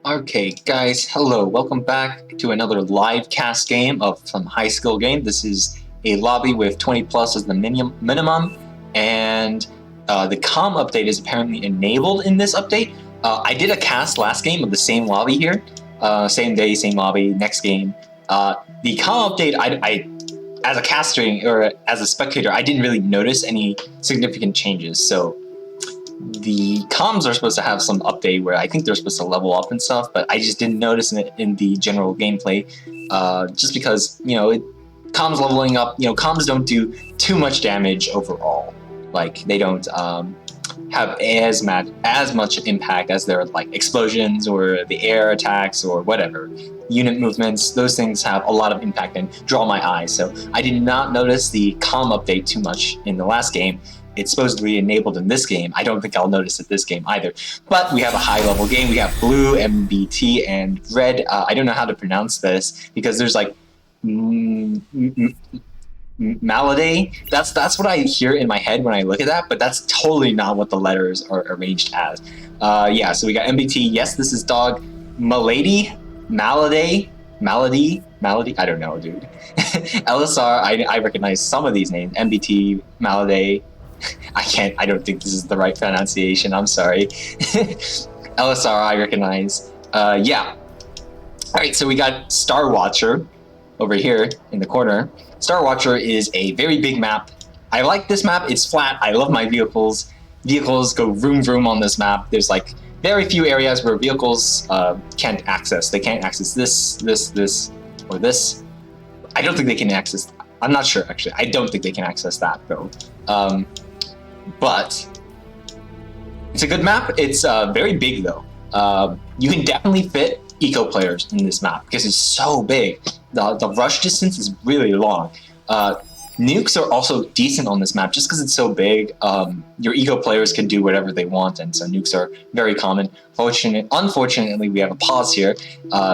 Okay, guys, hello. Welcome back to another live cast game of some high skill game. This is a lobby with 20 plus as the minimum, and the comm update is apparently enabled in this update. I did a cast last game of the same lobby here, same day, same lobby, next game. The comm update, I as a caster or as a spectator, I didn't really notice any significant changes. So the comms are supposed to have some update where I think they're supposed to level up and stuff, but I just didn't notice it in the general gameplay, just because, comms leveling up, comms don't do too much damage overall. Like, they don't have as much impact as their, like, explosions or the air attacks or whatever. Unit movements, those things have a lot of impact and draw my eye, so I did not notice the comm update too much in the last game. It's supposedly enabled in this game. I don't think I'll notice it this game either. But we have a high-level game. We have blue, MBT, and red. I don't know how to pronounce this because there's like Malade. That's what I hear in my head when I look at that, but that's totally not what the letters are arranged as. Yeah, so we got MBT. Yes, this is dog. Malady, Malade. Malady, I don't know, dude. LSR, I recognize some of these names. MBT, Malade. I don't think this is the right pronunciation. I'm sorry. LSR, I recognize. Yeah. All right, so we got Starwatcher over here in the corner. Starwatcher is a very big map. I like this map. It's flat. I love my vehicles. Vehicles go vroom vroom on this map. There's like very few areas where vehicles can't access. They can't access this, or this. I don't think they can access. I'm not sure, actually. I don't think they can access that, though. But it's a good map. It's very big, though. You can definitely fit eco players in this map because it's so big. The rush distance is really long. Nukes are also decent on this map just because it's so big. Your eco players can do whatever they want, and so nukes are very common. Unfortunately, we have a pause here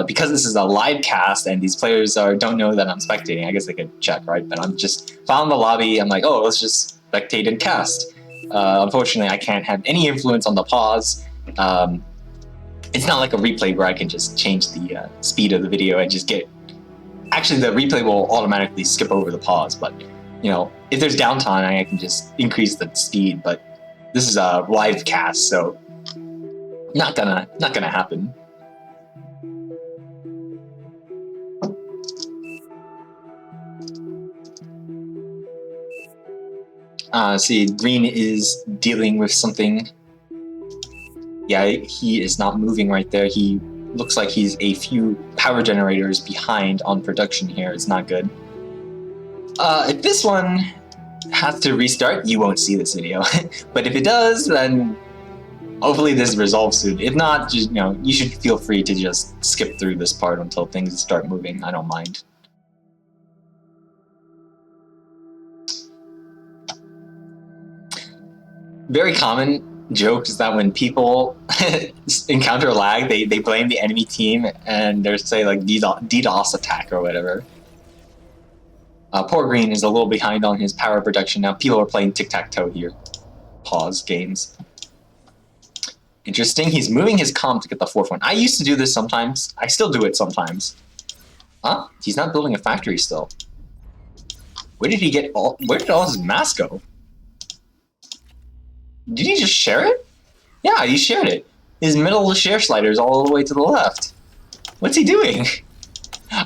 because this is a live cast and these players don't know that I'm spectating. I guess they could check, right? But I'm just found the lobby. I'm like, oh, let's just spectate and cast. Unfortunately, I can't have any influence on the pause. It's not like a replay where I can just change the speed of the video and just get... Actually, the replay will automatically skip over the pause, but, if there's downtime, I can just increase the speed, but this is a live cast, so not gonna happen. See, Green is dealing with something. Yeah, he is not moving right there. He looks like he's a few power generators behind on production here. It's not good. If this one has to restart, you won't see this video. But if it does, then hopefully this resolves soon. If not, just, you should feel free to just skip through this part until things start moving. I don't mind. Very common joke is that when people encounter lag, they blame the enemy team and they're say like DDoS attack or whatever. Poor Green is a little behind on his power production now. People are playing tic-tac-toe here. Pause games. Interesting. He's moving his comm to get the fourth one. I used to do this sometimes. I still do it sometimes. Huh? He's not building a factory still. Where did all his mass go? Did he just share it? Yeah, he shared it. His middle share slider is all the way to the left. What's he doing?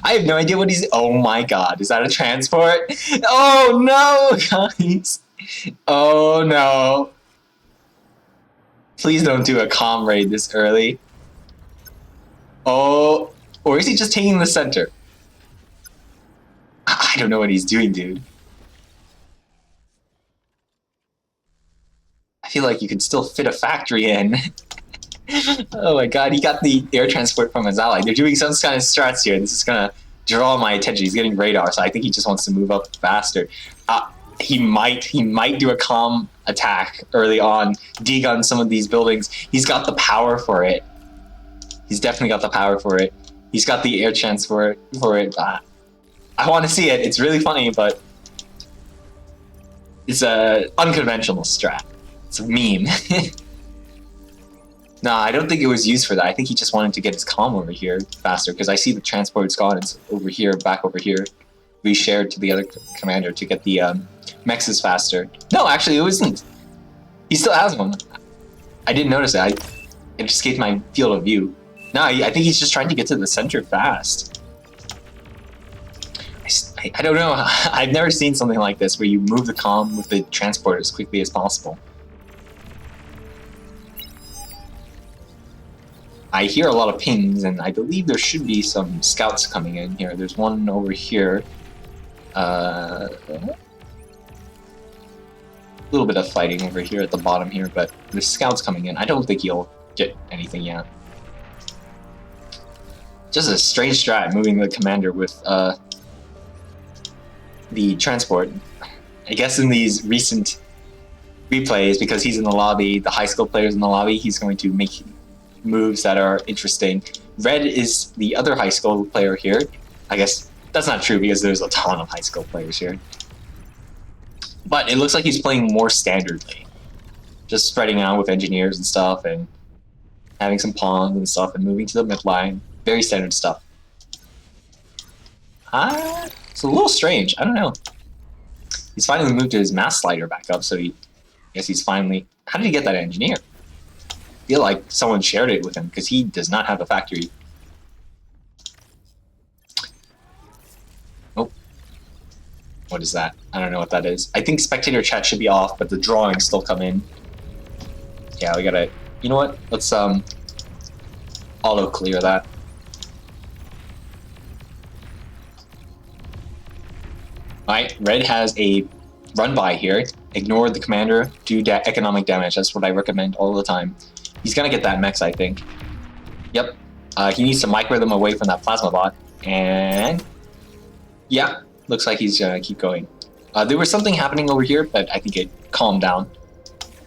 I have no idea what he's... Oh my god, is that a transport? Oh no, guys. Oh no. Please don't do a comm raid this early. Oh, or is he just taking the center? I don't know what he's doing, dude. I feel like you could still fit a factory in. Oh my god, he got the air transport from his ally. They're doing some kind of strats here. This is gonna draw my attention. He's getting radar, so I think he just wants to move up faster. He might do a comm attack early on, Dgun some of these buildings. He's got the power for it. He's definitely got the power for it. He's got the air chance for it. I want to see it. It's really funny, but it's a unconventional strat. It's a meme. No, I don't think it was used for that. I think he just wanted to get his comm over here faster, because I see the transport's gone. It's over here, back over here. We shared to the other commander to get the mexes faster. No, actually, it wasn't. He still has one. I didn't notice it. It escaped my field of view. No, I think he's just trying to get to the center fast. I don't know. I've never seen something like this where you move the comm with the transport as quickly as possible. I hear a lot of pings, and I believe there should be some scouts coming in here. There's one over here. A little bit of fighting over here at the bottom here, but there's scouts coming in. I don't think he'll get anything yet. Just a strange strat, moving the commander with the transport. I guess in these recent replays, because he's in the lobby, the high school players in the lobby, he's going to make moves that are interesting. Red is the other high school player here. I guess that's not true because there's a ton of high school players here. But it looks like he's playing more standardly. Just spreading out with engineers and stuff and having some pawns and stuff and moving to the midline. Very standard stuff. It's a little strange. I don't know. He's finally moved his mass slider back up, so I guess he's finally... How did he get that engineer? I feel like someone shared it with him because he does not have a factory. Oh. What is that? I don't know what that is. I think spectator chat should be off, but the drawings still come in. Yeah, we gotta... You know what? Let's auto clear that. Alright, Red has a run by here. Ignore the commander, do economic damage. That's what I recommend all the time. He's gonna get that mech, I think. Yep. He needs to micro them away from that plasma bot. And yeah, looks like he's gonna keep going. There was something happening over here, but I think it calmed down.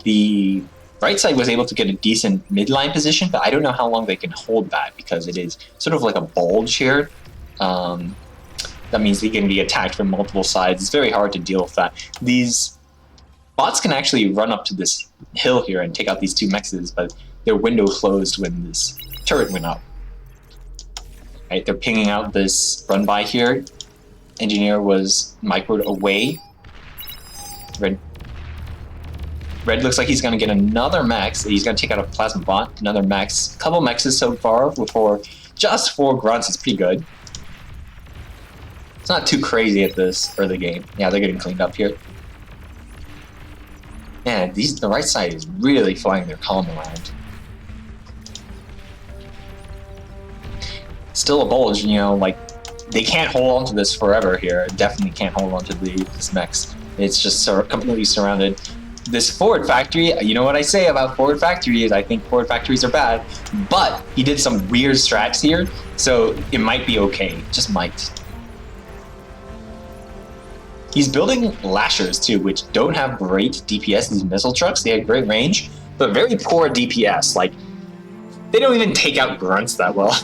The right side was able to get a decent midline position, but I don't know how long they can hold that because it is sort of like a bulge here. That means they can be attacked from multiple sides. It's very hard to deal with that. These bots can actually run up to this hill here and take out these two mexes, but their window closed when this turret went up. Right, they're pinging out this run by here. Engineer was microed away. Red looks like he's going to get another mex. He's going to take out a plasma bot, another mex. Couple mexes so far before just 4 grunts. It's pretty good. It's not too crazy at this early game. Yeah, they're getting cleaned up here. Man, the right side is really flying their column around. Still a bulge, you know, like, they can't hold on to this forever here. Definitely can't hold on to this mech. It's just completely surrounded. This forward factory, you know what I say about forward factories, I think forward factories are bad, but he did some weird strats here, so it might be okay. Just might. He's building lashers too, which don't have great DPS. These missile trucks, they have great range, but very poor DPS. Like, they don't even take out grunts that well.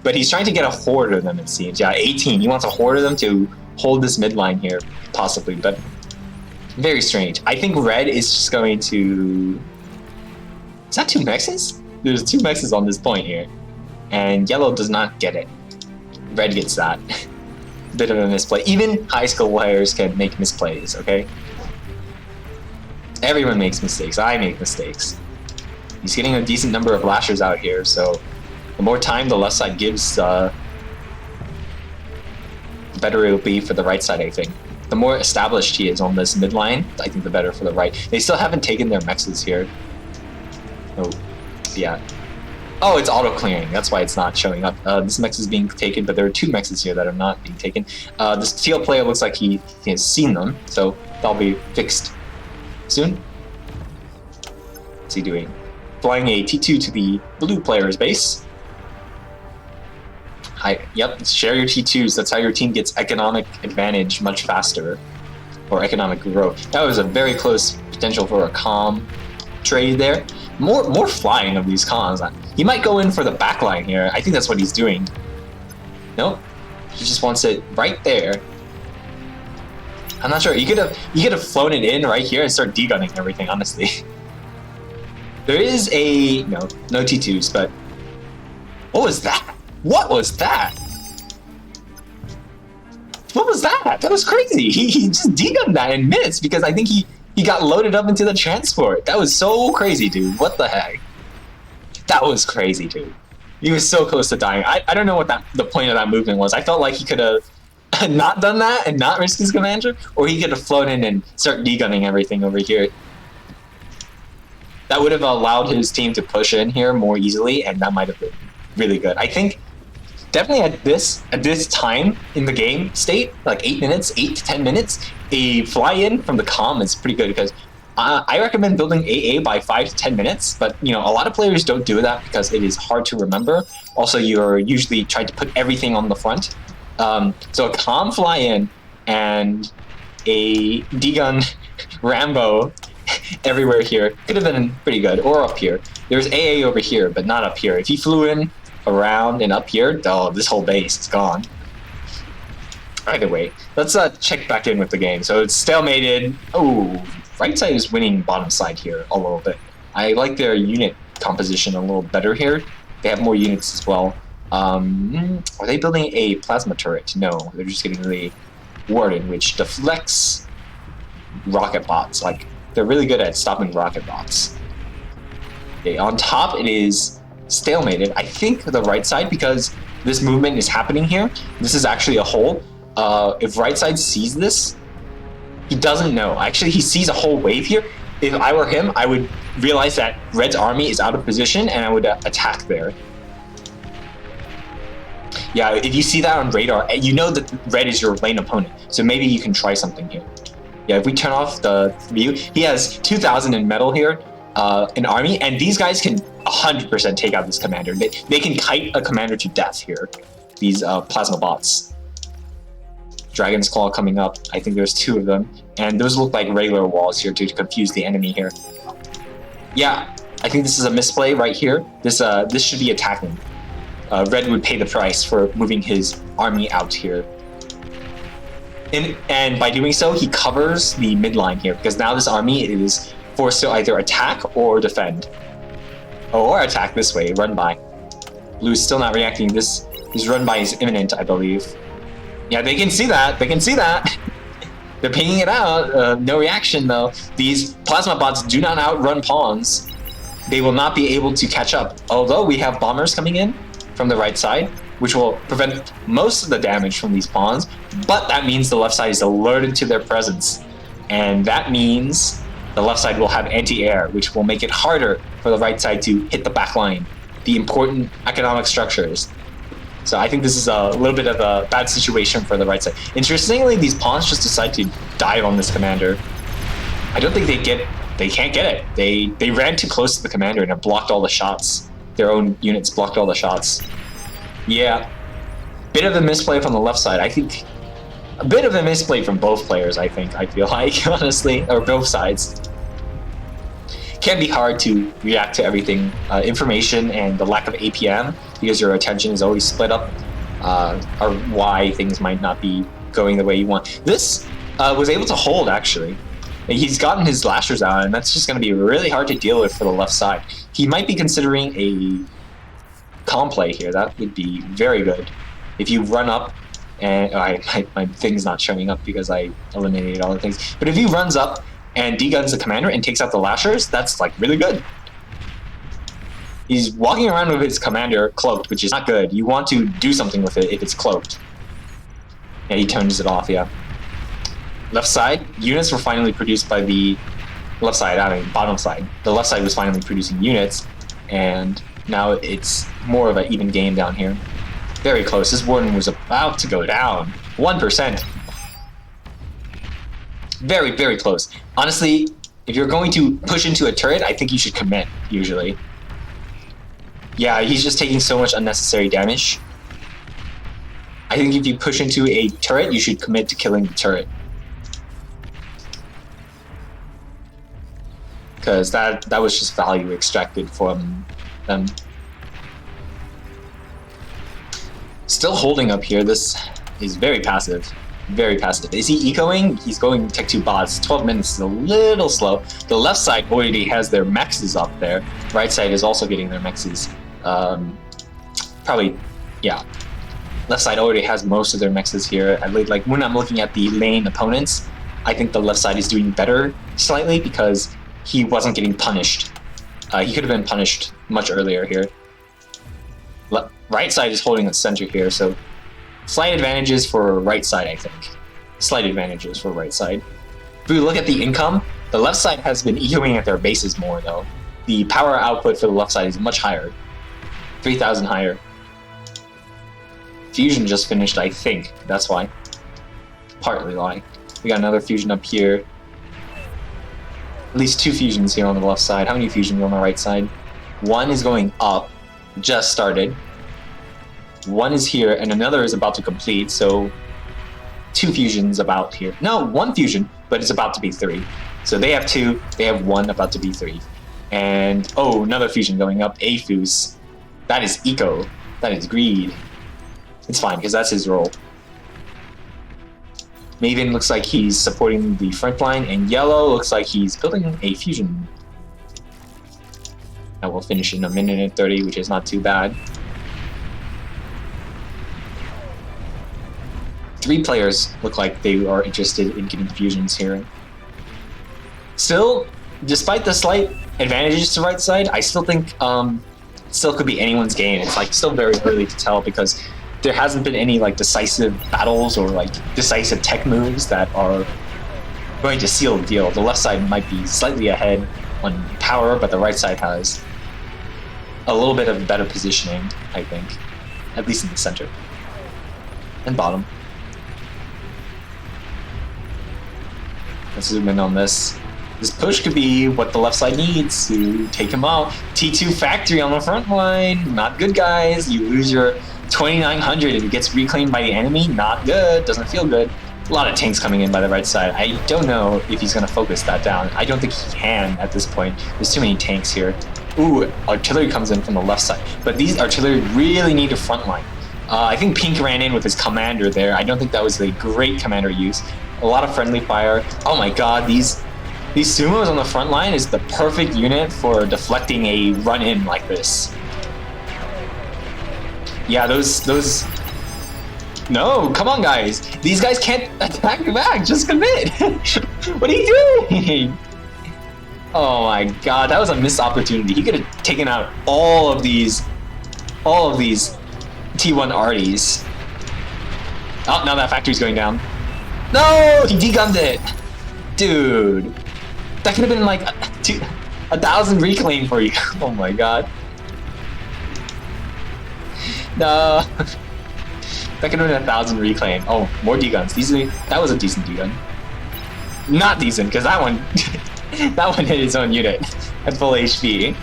But he's trying to get a horde of them, it seems. Yeah, 18. He wants a horde of them to hold this midline here, possibly, but very strange. I think Red is just going to... Is that 2 mexes? There's 2 mexes on this point here. And Yellow does not get it. Red gets that. Bit of a misplay. Even high school players can make misplays, okay? Everyone makes mistakes. I make mistakes. He's getting a decent number of lashers out here, so the more time the left side gives, the better it'll be for the right side, I think. The more established he is on this midline, I think the better for the right. They still haven't taken their mexes here. Oh, yeah. Oh, it's auto-clearing. That's why it's not showing up. This mex is being taken, but there are 2 mexes here that are not being taken. This teal player looks like he has seen them, so that'll be fixed soon. What's he doing? Flying a T2 to the blue player's base. Yep, share your T2s. That's how your team gets economic advantage much faster. Or economic growth. That was a very close potential for a comm trade there. More flying of these comms. He might go in for the backline here. I think that's what he's doing. Nope. He just wants it right there. I'm not sure. You could have flown it in right here and start degunning everything, honestly. There is a no T2s, but what was that? What was that? What was that? That was crazy. He just Dgunned that and missed because I think he got loaded up into the transport. That was so crazy, dude. What the heck? That was crazy, dude. He was so close to dying. I don't know what the point of that movement was. I felt like he could have not done that and not risk his commander, or he could have flown in and start Dgunning everything over here. That would have allowed his team to push in here more easily, and that might have been really good. I think definitely at this time in the game state, like 8 to 10 minutes, a fly in from the comm is pretty good because I recommend building AA by 5 to 10 minutes, but a lot of players don't do that because it is hard to remember. Also, you're usually trying to put everything on the front. So a comm fly in and a Dgun Rambo everywhere here could have been pretty good, or up here. There's AA over here, but not up here. If he flew in around and up here, oh, this whole base is gone. Either way, let's check back in with the game. So it's stalemated. Oh, right side is winning bottom side here a little bit. I like their unit composition a little better here. They have more units as well. Are they building a plasma turret? No, they're just getting the Warden, which deflects rocket bots. Like, they're really good at stopping rocket bots. Okay, on top it is stalemated. I think the right side, because this movement is happening here, this is actually a hole. If right side sees this, he doesn't know. Actually, he sees a whole wave here. If I were him, I would realize that Red's army is out of position and I would attack there. Yeah, if you see that on radar, you know that Red is your lane opponent. So maybe you can try something here. Yeah, if we turn off the view, he has 2,000 in metal here, an army, and these guys can 100% take out this commander. They can kite a commander to death here, these plasma bots. Dragon's Claw coming up. I think there's 2 of them. And those look like regular walls here to confuse the enemy here. Yeah, I think this is a misplay right here. This should be attacking. Red would pay the price for moving his army out here. And by doing so, he covers the midline here, because now this army is forced to either attack or defend. Oh, or attack this way, run by. Blue's still not reacting. His run by is imminent, I believe. Yeah, they can see that. They can see that. They're pinging it out. No reaction, though. These plasma bots do not outrun pawns. They will not be able to catch up. Although we have bombers coming in from the right side, which will prevent most of the damage from these pawns. But that means the left side is alerted to their presence. And that means the left side will have anti-air, which will make it harder for the right side to hit the back line, the important economic structures. So I think this is a little bit of a bad situation for the right side. Interestingly, these pawns just decide to dive on this commander. I don't think they can't get it. They ran too close to the commander and it blocked all the shots. Their own units blocked all the shots. Yeah, bit of a misplay from the left side. I think a bit of a misplay from both players, I feel like, honestly, or both sides. Can be hard to react to everything. Information and the lack of APM, because your attention is always split up, are why things might not be going the way you want. This was able to hold, actually. He's gotten his lashers out, and that's just going to be really hard to deal with for the left side. He might be considering a calm play here. That would be very good. If you run up, and my thing's not showing up because I eliminated all the things. But if he runs up and Dguns the commander and takes out the lashers, that's like really good. He's walking around with his commander cloaked, which is not good. You want to do something with it if it's cloaked. Yeah, he turns it off, yeah. Left side, units were finally produced by the left side, bottom side. The left side was finally producing units, and now it's more of an even game down here. Very close. This Warden was about to go down. 1%. Very, very close. Honestly, if you're going to push into a turret, I think you should commit, usually. Yeah, he's just taking so much unnecessary damage. I think if you push into a turret, you should commit to killing the turret. Because that was just value extracted from them. Still holding up here. This is very passive. Very passive. Is he ecoing? He's going Tech 2 bots. 12 minutes is a little slow. The left side already has their mexes up there. Right side is also getting their mexes. Probably, yeah. Left side already has most of their mexes here. Like when I'm looking at the lane opponents, I think the left side is doing better slightly because he wasn't getting punished. He could have been punished much earlier here. Right side is holding the center here, so slight advantages for right side, I think. Slight advantages for right side. If we look at the income, the left side has been ecoing at their bases more though. The power output for the left side is much higher. 3,000 higher. Fusion just finished, I think. That's why. Partly why. We got another fusion up here. At least 2 fusions here on the left side. How many fusions on the right side? 1 is going up. Just started. 1 is here, and another is about to complete, so 2 fusions about here. No, 1 fusion, but it's about to be 3. So they have 2, they have 1 about to be 3. And, oh, another fusion going up, a fuse. That is eco. That is greed. It's fine, because that's his role. Maven looks like he's supporting the front line, and Yellow looks like he's building a fusion. That will finish in 1minute and 30, which is not too bad. 3 players look like they are interested in getting fusions here. Still, despite the slight advantages to right side, I still think still could be anyone's game. It's like still very early to tell because there hasn't been any like decisive battles or like decisive tech moves that are going to seal the deal. The left side might be slightly ahead on power, but the right side has a little bit of better positioning, I think, at least in the center and bottom. Let's zoom in on this. This push could be what the left side needs to take him out. T2 Factory on the front line. Not good, guys. You lose your 2,900 if it gets reclaimed by the enemy. Not good. Doesn't feel good. A lot of tanks coming in by the right side. I don't know if he's going to focus that down. I don't think he can at this point. There's too many tanks here. Ooh, artillery comes in from the left side. But these artillery really need a front line. I think Pink ran in with his commander there. I don't think that was a great commander use. A lot of friendly fire. Oh my god, these sumos on the front line is the perfect unit for deflecting a run-in like this. Yeah, those... No, come on, guys. These guys can't attack you back. Just commit. What are you doing? Oh my god, that was a missed opportunity. He could have taken out all of these T1 arties. Oh, now that factory's going down. No, he degunned it. Dude. That could have been like 1,000 reclaim for you. Oh my god. No. That could have been 1,000 reclaim. Oh, more Dguns. That was a decent Dgun. Not decent, because that one that one hit its own unit at full HP.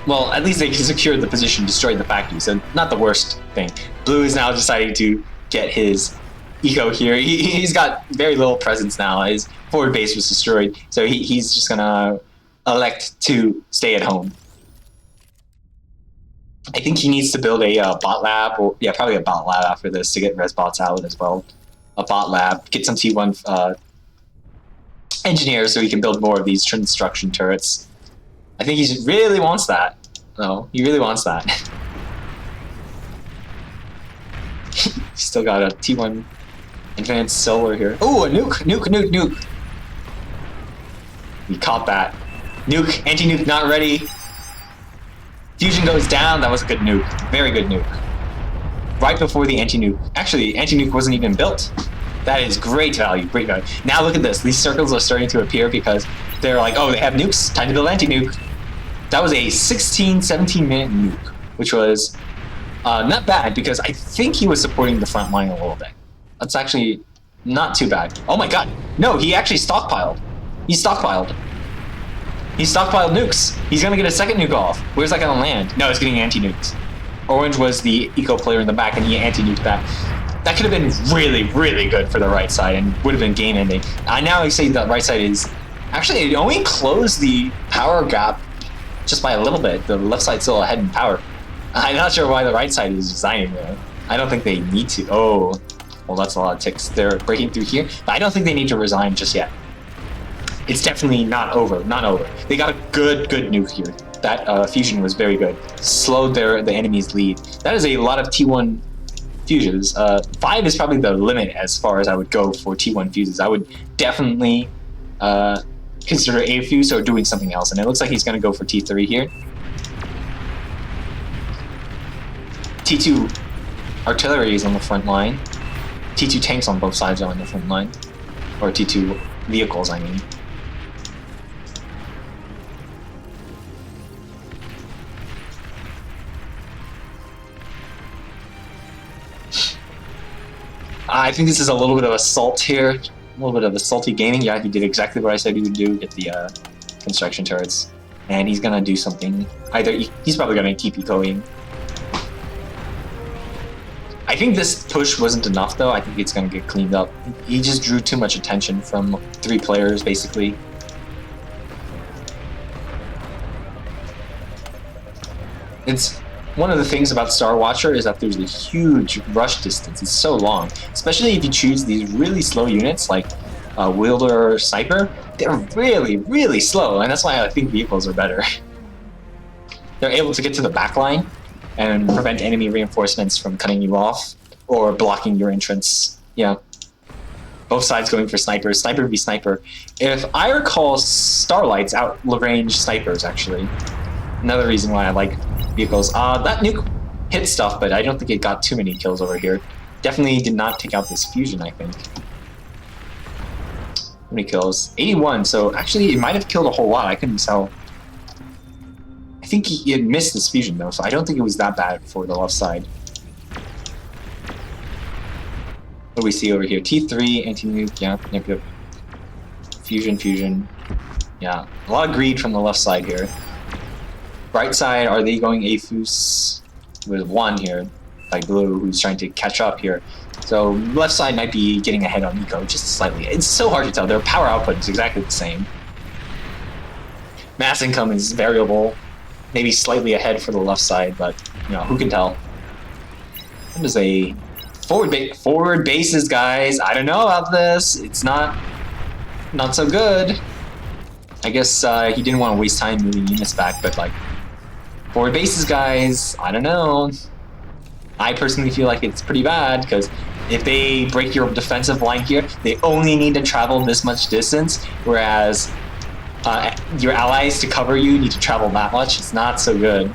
Well, at least they secured the position, destroyed the factory, so not the worst thing. Blue is now deciding to get his eco here. He's got very little presence now. His forward base was destroyed, so he's just gonna elect to stay at home. I think he needs to build a bot lab, or yeah, probably a bot lab after this to get res bots out as well. A bot lab, get some T1 engineers so he can build more of these construction turrets. I think he really wants that. No, he really wants that. He's still got a T1 advanced solar here. Oh, a nuke. We caught that. Nuke, anti-nuke not ready. Fusion goes down. That was a good nuke. Very good nuke. Right before the anti-nuke. Actually, anti-nuke wasn't even built. That is great value, great value. Now look at this. These circles are starting to appear because they're like, oh, they have nukes. Time to build anti-nuke. That was a 16, 17-minute nuke, which was not bad because I think he was supporting the front line a little bit. That's actually not too bad. Oh my god. No, he actually stockpiled. He stockpiled. He stockpiled nukes. He's gonna get a second nuke off. Where's that gonna land? No, it's getting anti-nukes. Orange was the eco player in the back and he anti-nuked that. That could have been really, really good for the right side and would have been game ending. I now say that right side is... Actually, it only closed the power gap just by a little bit. The left side's still ahead in power. I'm not sure why the right side is designing there. I don't think they need to. Oh, well, that's a lot of ticks. They're breaking through here. But I don't think they need to resign just yet. It's definitely not over. Not over. They got a good nuke here. That fusion was very good. Slowed the enemy's lead. That is a lot of T1 fuses. 5 is probably the limit as far as I would go for T1 fuses. I would definitely consider a fuse or doing something else. And it looks like he's going to go for T3 here. T2 artillery is on the front line. T2 tanks on both sides are on the front line. Or T2 vehicles, I mean. I think this is a little bit of assault here. A little bit of assaulty gaming. Yeah, he did exactly what I said he would do. Get the construction turrets. And he's going to do something. Either he's probably going to keep ecoing. I think this push wasn't enough, though. I think it's going to get cleaned up. He just drew too much attention from 3 players, basically. It's one of the things about Starwatcher is that there's a huge rush distance. It's so long, especially if you choose these really slow units like Wielder or Sniper. They're really slow, and that's why I think vehicles are better. They're able to get to the back line and prevent enemy reinforcements from cutting you off or blocking your entrance. Yeah. Both sides going for snipers. Sniper v sniper. If I recall, Starlights out-range snipers, actually. Another reason why I like vehicles. That nuke hit stuff, but I don't think it got too many kills over here. Definitely did not take out this fusion, I think. How many kills? 81, so actually it might have killed a whole lot. I couldn't tell. I think he had missed this fusion, though, so I don't think it was that bad for the left side. What do we see over here? T3, anti-nuke, yeah, yep. Fusion. Yeah, a lot of greed from the left side here. Right side, are they going AFUS with 1 here, like Blue, who's trying to catch up here. So left side might be getting ahead on eco, just slightly. It's so hard to tell. Their power output is exactly the same. Mass income is variable, maybe slightly ahead for the left side, but you know, who can tell? What is a forward bases, guys? I don't know about this. It's not so good. I guess he didn't want to waste time moving units back, but like, forward bases, guys, I don't know. I personally feel like it's pretty bad, because if they break your defensive line here, they only need to travel this much distance, whereas your allies to cover you need to travel that much. It's not so good.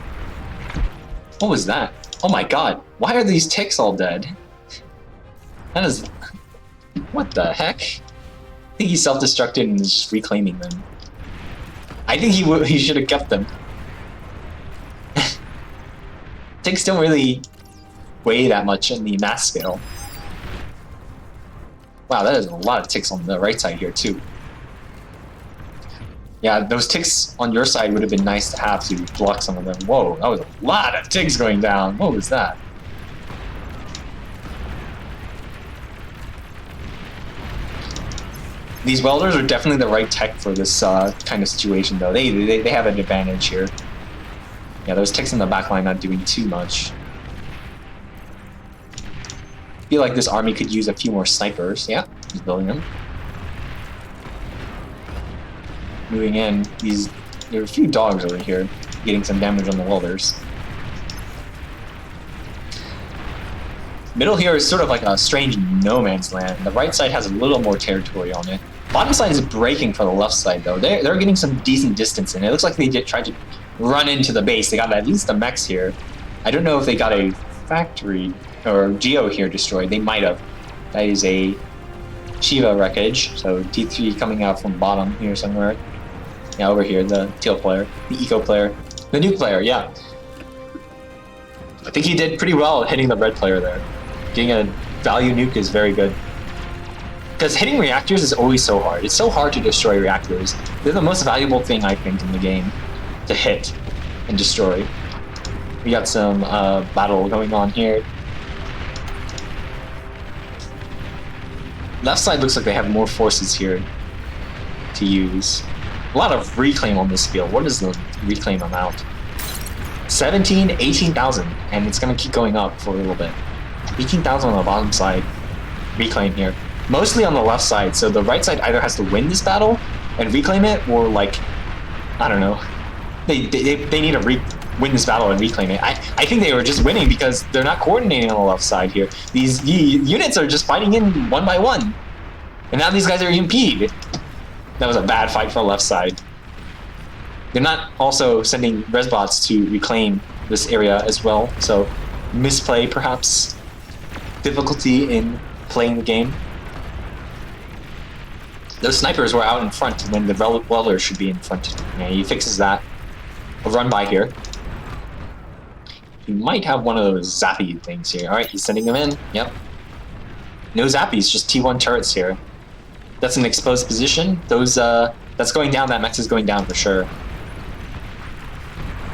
What was that? Oh my god, why are these ticks all dead? That is... what the heck? I think he self-destructed and is just reclaiming them. I think he should have kept them. Ticks don't really weigh that much in the mass scale. Wow, that is a lot of ticks on the right side here too. Yeah, those ticks on your side would have been nice to have to block some of them. Whoa, that was a lot of ticks going down. What was that? These welders are definitely the right tech for this kind of situation, though. They have an advantage here. Yeah, those ticks in the back line not doing too much. I feel like this army could use a few more snipers. Yeah, he's building them. Moving in, there are a few dogs over here getting some damage on the welders. Middle here is sort of like a strange no man's land. The right side has a little more territory on it. Bottom side is breaking for the left side, though. They're getting some decent distance, and it looks like they tried to run into the base. They got at least a mechs here. I don't know if they got a factory or geo here destroyed. They might have. That is a Shiva wreckage. So T3 coming out from bottom here somewhere. Yeah, over here, the teal player, the eco player, the nuke player, yeah. I think he did pretty well at hitting the red player there. Getting a value nuke is very good. Because hitting reactors is always so hard. It's so hard to destroy reactors. They're the most valuable thing, I think, in the game to hit and destroy. We got some battle going on here. Left side looks like they have more forces here to use. A lot of reclaim on this field. What is the reclaim amount? 18,000, and it's going to keep going up for a little bit. 18,000 on the bottom side. Reclaim here. Mostly on the left side, so the right side either has to win this battle and reclaim it, or like, I don't know. They need to win this battle and reclaim it. I think they were just winning because they're not coordinating on the left side here. These units are just fighting in one by one. And now these guys are EMP'd. That was a bad fight for the left side. They're not also sending resbots to reclaim this area as well, so misplay perhaps. Difficulty in playing the game. Those snipers were out in front when the welders should be in front. Yeah, he fixes that. A run by here. He might have one of those zappy things here. Alright, he's sending them in. Yep. No zappies, just T1 turrets here. That's an exposed position. Those that's going down, that mech is going down for sure.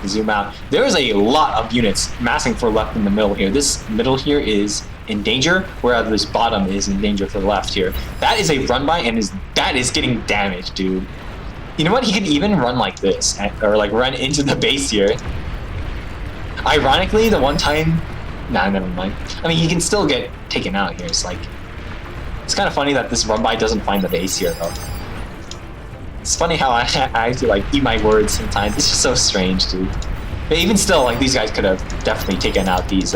Zoom out. There's a lot of units massing for left in the middle here. This middle here is in danger, whereas this bottom is in danger for the left here. That is a run by, and that is getting damaged, dude. You know what? He can even run like this, or like run into the base here. Ironically, the one time, nah, never mind. I mean, he can still get taken out here. It's like, it's kind of funny that this run by doesn't find the base here, though. It's funny how I have to like eat my words sometimes. It's just so strange, dude. But even still, like these guys could have definitely taken out these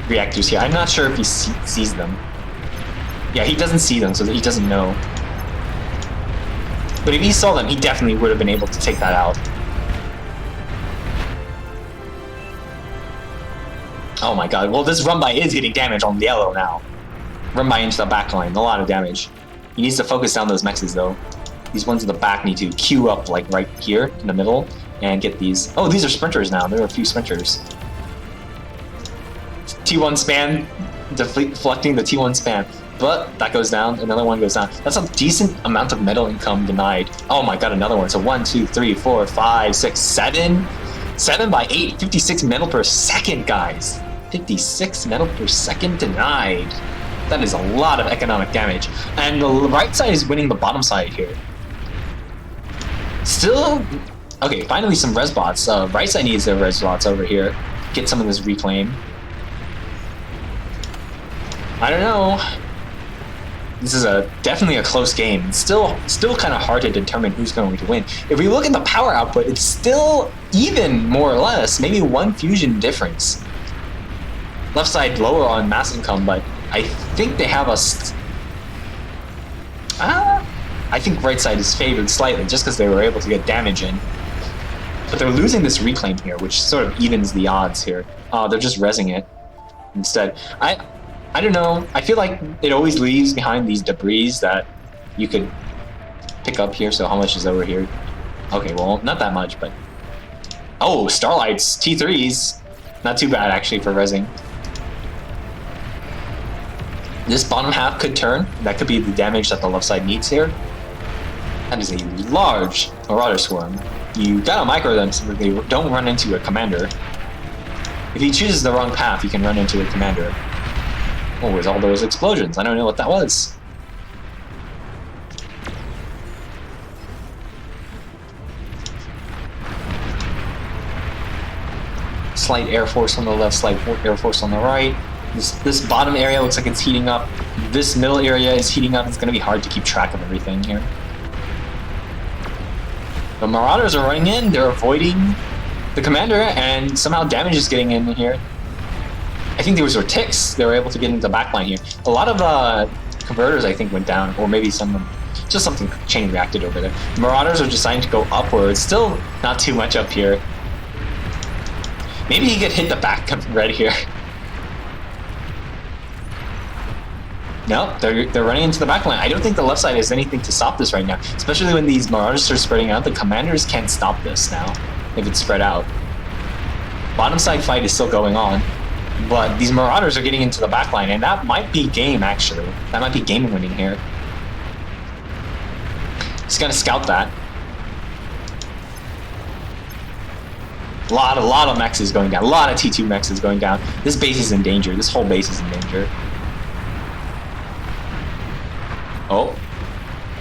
reactors here. I'm not sure if he sees them. Yeah, he doesn't see them, so he doesn't know. But if he saw them, he definitely would have been able to take that out. Oh my god, well this run by is getting damage on the yellow now. Run by into the back line, a lot of damage. He needs to focus down those mexes though. These ones in the back need to queue up like right here in the middle and get these. Oh, these are sprinters now. There are a few sprinters. T1 span, deflecting the T1 span. But that goes down, another one goes down. That's a decent amount of metal income denied. Oh my god, another one. So 1, 2, 3, 4, 5, 6, 7. 7 by 8, 56 metal per second, guys. 56 metal per second denied. That is a lot of economic damage. And the right side is winning the bottom side here. Still, okay, finally some resbots. Right side needs their resbots over here. Get some of this reclaim. I don't know. This is definitely a close game. It's still kind of hard to determine who's going to win. If we look at the power output, it's still even, more or less. Maybe one fusion difference. Left side lower on mass income, but I think they have us. I think right side is favored slightly just because they were able to get damage in. But they're losing this reclaim here, which sort of evens the odds here. They're just rezzing it instead. I don't know. I feel like it always leaves behind these debris that you could pick up here. So how much is over here? Okay, well, not that much, but... Oh, Starlights, T3s. Not too bad, actually, for rezzing. This bottom half could turn. That could be the damage that the left side needs here. That is a large Marauder Swarm. You gotta micro them so that they don't run into a commander. If he chooses the wrong path, he can run into a commander. Oh, where's all those explosions? I don't know what that was. Slight Air Force on the left, slight Air Force on the right. This bottom area looks like it's heating up. This middle area is heating up. It's going to be hard to keep track of everything here. The Marauders are running in. They're avoiding the commander, and somehow damage is getting in here. I think these were ticks. They were able to get into the backline here. A lot of converters, I think, went down, or maybe just something chain reacted over there. The Marauders are deciding to go upwards. Still not too much up here. Maybe he could hit the back of red here. No, they're running into the backline. I don't think the left side has anything to stop this right now, especially when these Marauders are spreading out. The commanders can't stop this now if it's spread out. Bottom side fight is still going on, but these Marauders are getting into the backline, and that might be game, actually. That might be game winning here. He's gonna scout that. A lot of mechs is going down. A lot of T2 mechs is going down. This base is in danger. This whole base is in danger. Oh,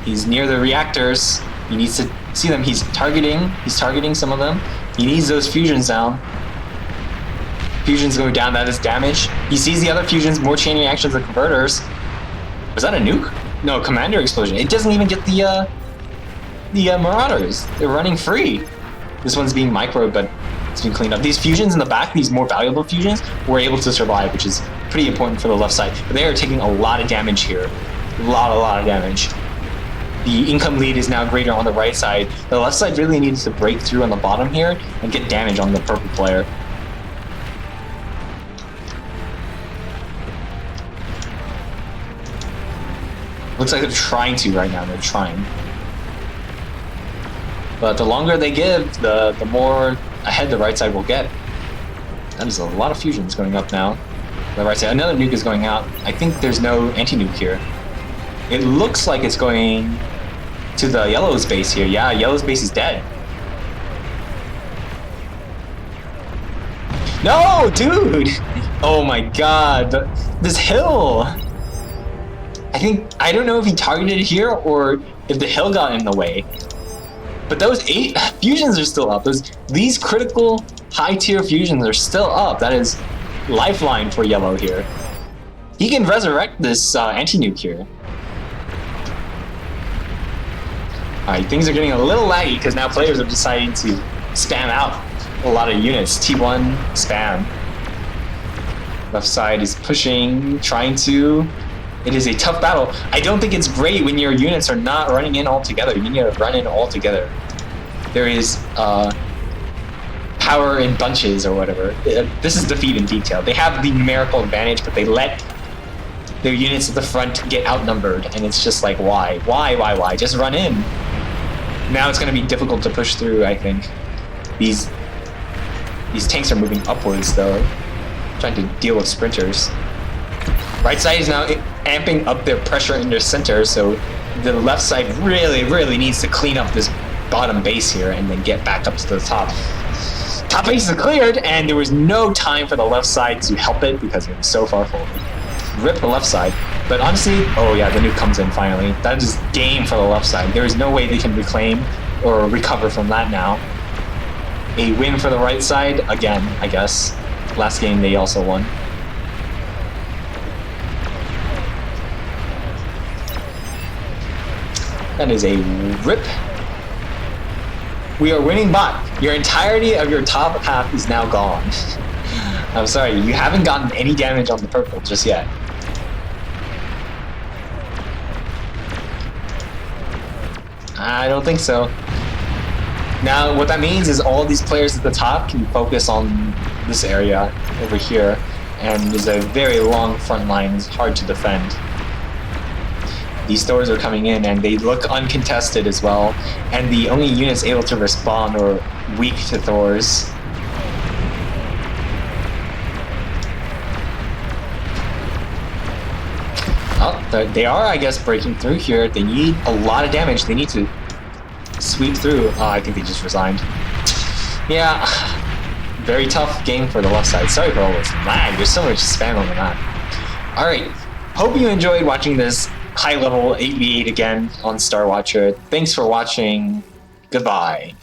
he's near the reactors. He needs to see them. He's targeting some of them. He needs those fusions down. Fusions going down, that is damage. He sees the other fusions, more chain reactions and converters. Was that a nuke? No, commander explosion. It doesn't even get the marauders. They're running free. This one's being microed, but it's been cleaned up. These fusions in the back, these more valuable fusions, were able to survive, which is pretty important for the left side. But they are taking a lot of damage here. A lot of damage. The income lead is now greater on the right side. The left side really needs to break through on the bottom here and get damage on the purple player. Looks like they're trying to right now. They're trying. But the longer they give, the more ahead the right side will get. That is a lot of fusions going up now. The right side. Another nuke is going out. I think there's no anti-nuke here. It looks like it's going to the yellow's base here. Yeah, yellow's base is dead. No, dude! Oh my god. This hill! I don't know if he targeted here or if the hill got in the way. But those 8 fusions are still up. These critical high tier fusions are still up. That is lifeline for yellow here. He can resurrect this anti-nuke here. Alright, things are getting a little laggy because now players are deciding to spam out a lot of units. T1 spam. Left side is pushing, trying to... It is a tough battle. I don't think it's great when your units are not running in all together. You need to run in all together. There is power in bunches or whatever. This is defeat in detail. They have the numerical advantage, but they let their units at the front get outnumbered, and it's just like, why? Why? Just run in. Now it's going to be difficult to push through, I think. These tanks are moving upwards, though, trying to deal with sprinters. Right side is now amping up their pressure in their center, so the left side really needs to clean up this bottom base here and then get back up to the top. Top base is cleared, and there was no time for the left side to help it because it was so far forward. Rip the left side. But honestly, oh yeah, the nuke comes in finally. That is game for the left side. There is no way they can reclaim or recover from that now. A win for the right side, again, I guess. Last game they also won. That is a rip. We are winning bot. Your entirety of your top half is now gone. I'm sorry, you haven't gotten any damage on the purple just yet. I don't think so. Now, what that means is all these players at the top can focus on this area over here, and there's a very long front line. It's hard to defend. These Thors are coming in, and they look uncontested as well, and the only units able to respond are weak to Thors. Oh, they are, I guess, breaking through here. They need a lot of damage. They need to sweep through. Oh, I think they just resigned. Yeah, very tough game for the left side. Sorry for all this lag. There's so much spam on the map. Alright, hope you enjoyed watching this high-level 8v8 again on Starwatcher. Thanks for watching. Goodbye.